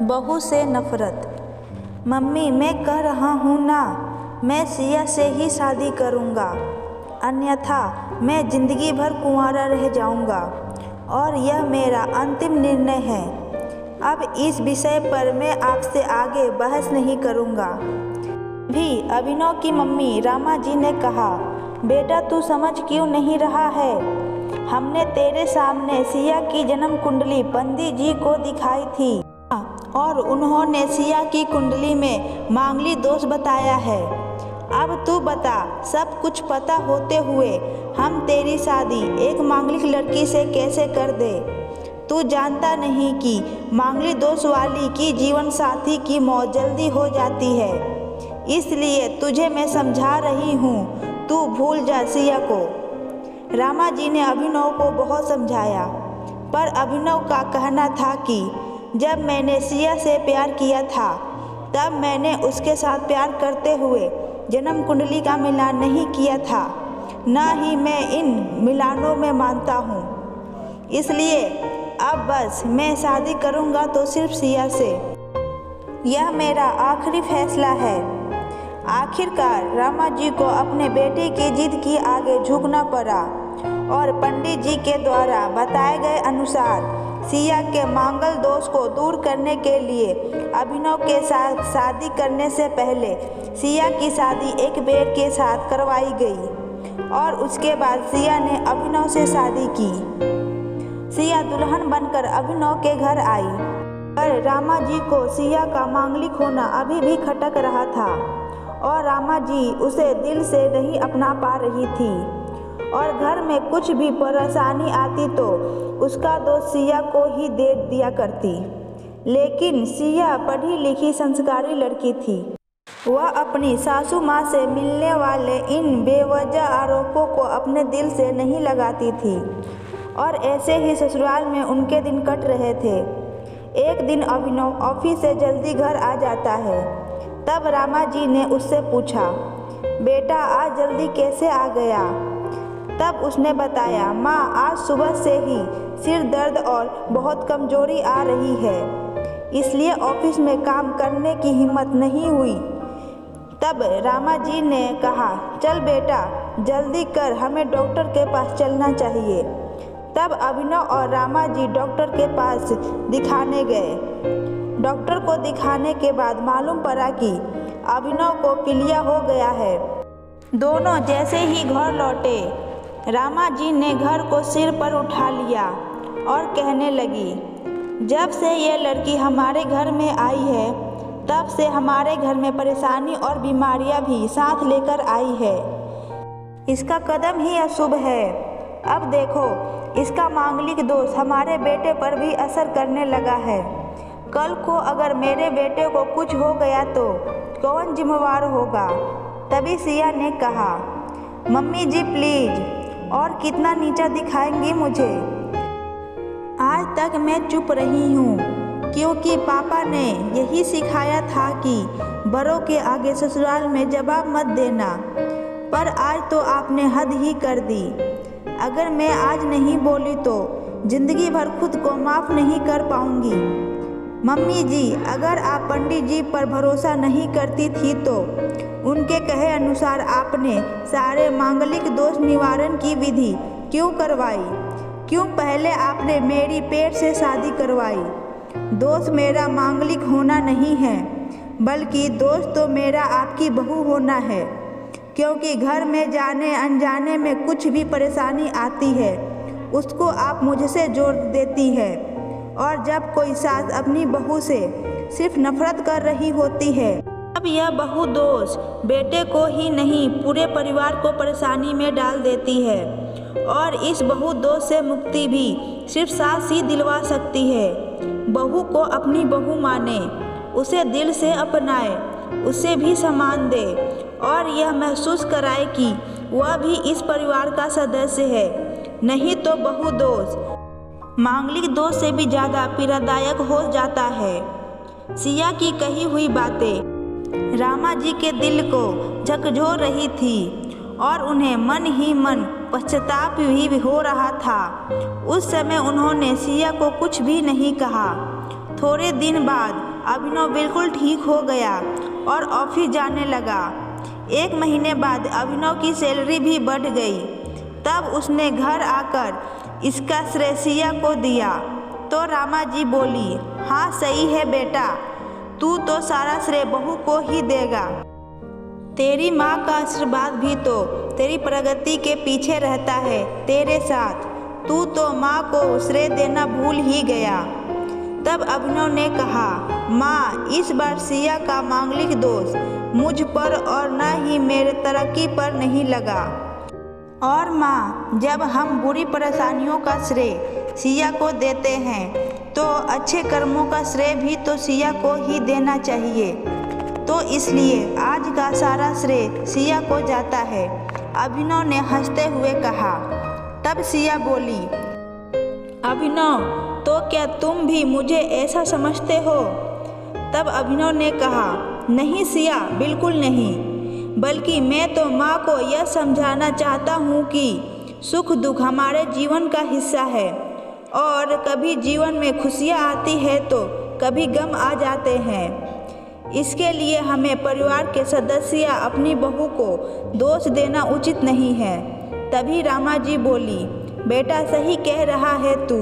बहू से नफरत। मम्मी, मैं कह रहा हूँ ना, मैं सिया से ही शादी करूँगा, अन्यथा मैं ज़िंदगी भर कुंवारा रह जाऊँगा और यह मेरा अंतिम निर्णय है। अब इस विषय पर मैं आपसे आगे बहस नहीं करूँगा। भी अभिनव की मम्मी रामा जी ने कहा, बेटा तू समझ क्यों नहीं रहा है? हमने तेरे सामने सिया की जन्म कुंडली पंडित जी को दिखाई थी और उन्होंने सिया की कुंडली में मांगलिक दोष बताया है। अब तू बता, सब कुछ पता होते हुए हम तेरी शादी एक मांगलिक लड़की से कैसे कर दे? तू जानता नहीं कि मांगलिक दोष वाली की जीवन साथी की मौत जल्दी हो जाती है, इसलिए तुझे मैं समझा रही हूँ, तू भूल जा सिया को। रामा जी ने अभिनव को बहुत समझाया, पर अभिनव का कहना था कि जब मैंने सिया से प्यार किया था तब मैंने उसके साथ प्यार करते हुए जन्म कुंडली का मिलान नहीं किया था, न ही मैं इन मिलानों में मानता हूँ। इसलिए अब बस मैं शादी करूँगा तो सिर्फ सिया से। यह मेरा आखिरी फैसला है। आखिरकार रामा जी को अपने बेटे की जिद की आगे झुकना पड़ा और पंडित जी के द्वारा बताए गए अनुसार सिया के मांगल दोष को दूर करने के लिए अभिनव के साथ शादी करने से पहले सिया की शादी एक बेर के साथ करवाई गई और उसके बाद सिया ने अभिनव से शादी की। सिया दुल्हन बनकर अभिनव के घर आई, पर रामा जी को सिया का मांगलिक होना अभी भी खटक रहा था और रामा जी उसे दिल से नहीं अपना पा रही थी और घर में कुछ भी परेशानी आती तो उसका दोष सिया को ही दे दिया करती। लेकिन सिया पढ़ी लिखी संस्कारी लड़की थी। वह अपनी सासू माँ से मिलने वाले इन बेवजह आरोपों को अपने दिल से नहीं लगाती थी और ऐसे ही ससुराल में उनके दिन कट रहे थे। एक दिन अभिनव ऑफिस से जल्दी घर आ जाता है। तब रामा जी ने उससे पूछा, बेटा आज जल्दी कैसे आ गया? तब उसने बताया, माँ आज सुबह से ही सिर दर्द और बहुत कमजोरी आ रही है, इसलिए ऑफिस में काम करने की हिम्मत नहीं हुई। तब रामा जी ने कहा, चल बेटा जल्दी कर, हमें डॉक्टर के पास चलना चाहिए। तब अभिनव और रामा जी डॉक्टर के पास दिखाने गए। डॉक्टर को दिखाने के बाद मालूम पड़ा कि अभिनव को पीलिया हो गया है। दोनों जैसे ही घर लौटे, रामा जी ने घर को सिर पर उठा लिया और कहने लगी, जब से ये लड़की हमारे घर में आई है तब से हमारे घर में परेशानी और बीमारियां भी साथ लेकर आई है। इसका कदम ही अशुभ है। अब देखो, इसका मांगलिक दोष हमारे बेटे पर भी असर करने लगा है। कल को अगर मेरे बेटे को कुछ हो गया तो कौन जिम्मेवार होगा? तभी सिया ने कहा, मम्मी जी प्लीज, और कितना नीचा दिखाएंगी मुझे? आज तक मैं चुप रही हूँ क्योंकि पापा ने यही सिखाया था कि बड़ों के आगे ससुराल में जवाब मत देना, पर आज तो आपने हद ही कर दी। अगर मैं आज नहीं बोली तो जिंदगी भर खुद को माफ़ नहीं कर पाऊंगी। मम्मी जी, अगर आप पंडित जी पर भरोसा नहीं करती थी तो उनके कहे अनुसार आपने सारे मांगलिक दोष निवारण की विधि क्यों करवाई? क्यों पहले आपने मेरी पेट से शादी करवाई? दोष मेरा मांगलिक होना नहीं है, बल्कि दोष तो मेरा आपकी बहू होना है, क्योंकि घर में जाने अनजाने में कुछ भी परेशानी आती है उसको आप मुझसे जोड़ देती है। और जब कोई सास अपनी बहू से सिर्फ नफरत कर रही होती है, अब यह बहू दोष बेटे को ही नहीं पूरे परिवार को परेशानी में डाल देती है। और इस बहू दोष से मुक्ति भी सिर्फ सास ही दिलवा सकती है। बहू को अपनी बहू माने, उसे दिल से अपनाए, उसे भी सम्मान दे और यह महसूस कराए कि वह भी इस परिवार का सदस्य है। नहीं तो बहू दोष मांगलिक दोष से भी ज़्यादा पीड़ादायक हो जाता है। सिया की कही हुई बातें रामा जी के दिल को झकझोर रही थी और उन्हें मन ही मन पश्चाताप भी हो रहा था। उस समय उन्होंने सिया को कुछ भी नहीं कहा। थोड़े दिन बाद अभिनव बिल्कुल ठीक हो गया और ऑफिस जाने लगा। 1 महीने बाद अभिनव की सैलरी भी बढ़ गई। तब उसने घर आकर इसका श्रेय सिया को दिया तो रामा जी बोली, हाँ सही है बेटा, तू तो सारा श्रेय बहू को ही देगा। तेरी माँ का आशीर्वाद भी तो तेरी प्रगति के पीछे रहता है तेरे साथ। तू तो माँ को श्रेय देना भूल ही गया। तब अभिनव ने कहा, माँ इस बार सिया का मांगलिक दोष मुझ पर और न ही मेरे तरक्की पर नहीं लगा। और माँ जब हम बुरी परेशानियों का श्रेय सिया को देते हैं तो अच्छे कर्मों का श्रेय भी तो सिया को ही देना चाहिए। तो इसलिए आज का सारा श्रेय सिया को जाता है, अभिनव ने हंसते हुए कहा। तब सिया बोली, अभिनव तो क्या तुम भी मुझे ऐसा समझते हो? तब अभिनव ने कहा, नहीं सिया, बिल्कुल नहीं, बल्कि मैं तो माँ को यह समझाना चाहता हूँ कि सुख दुख हमारे जीवन का हिस्सा है और कभी जीवन में खुशियाँ आती है तो कभी गम आ जाते हैं। इसके लिए हमें परिवार के सदस्य या अपनी बहू को दोष देना उचित नहीं है। तभी रामा जी बोली, बेटा सही कह रहा है तू,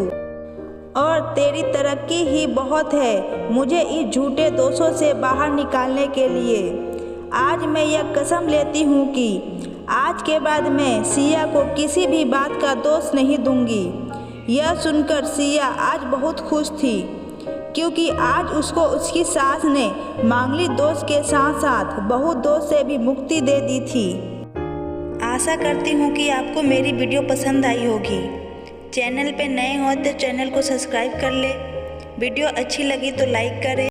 और तेरी तरक्की ही बहुत है मुझे इस झूठे दोषों से बाहर निकालने के लिए। आज मैं यह कसम लेती हूँ कि आज के बाद मैं सिया को किसी भी बात का दोष नहीं दूंगी। यह सुनकर सिया आज बहुत खुश थी क्योंकि आज उसको उसकी सास ने मांगलिक दोष के साथ साथ बहुत दोष से भी मुक्ति दे दी थी। आशा करती हूँ कि आपको मेरी वीडियो पसंद आई होगी। चैनल पे नए हो तो चैनल को सब्सक्राइब कर ले। वीडियो अच्छी लगी तो लाइक करें।